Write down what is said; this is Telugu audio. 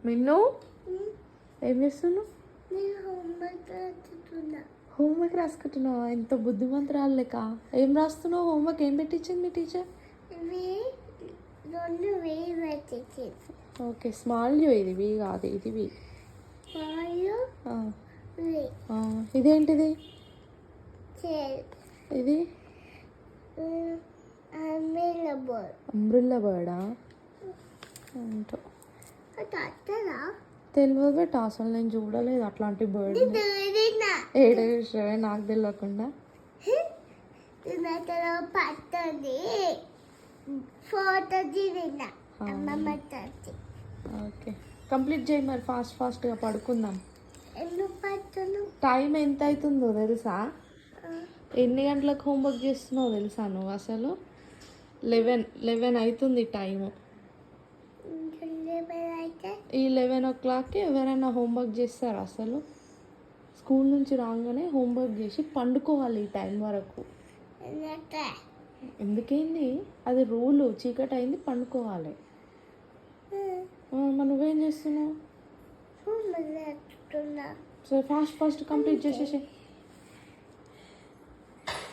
మిన్ను ఏం చేస్తున్నావు? హోంవర్క్ రాసుకుంటున్నావా? ఎంత బుద్ధిమంతురాలు లెక్క. ఏం రాస్తున్నావు? హోంవర్క్ ఏం పెట్టించింది మీ టీచర్? Okay, small you. ఇది వి కాదు, ఇది వి. ఇదేంటిది? ఇది అంబ్రిల్లా బర్డా? ఏంటో తెలియదు బట్ అసలు నేను చూడలేదు అట్లాంటి బర్డ్. ఏడే విషయమే నాకు తెలియకుండా. ఓకే, కంప్లీట్ చేయి మరి, ఫాస్ట్గా పడుకుందాం. టైం ఎంత అవుతుందో తెలుసా? ఎన్ని గంటలకు హోంవర్క్ చేస్తున్నావు తెలుసా నువ్వు? అసలు 11 అవుతుంది టైము. ఈ 11 o'clockకి ఎవరైనా హోంవర్క్ చేస్తారా? అసలు స్కూల్ నుంచి రాగానే హోంవర్క్ చేసి పండుకోవాలి ఈ టైం వరకు. ఎందుకైంది? అది రూలు. చీకటి అయింది, పండుకోవాలి. మరి నువ్వేం చేస్తున్నావు? సరే ఫాస్ట్ కంప్లీట్ చేసేసి.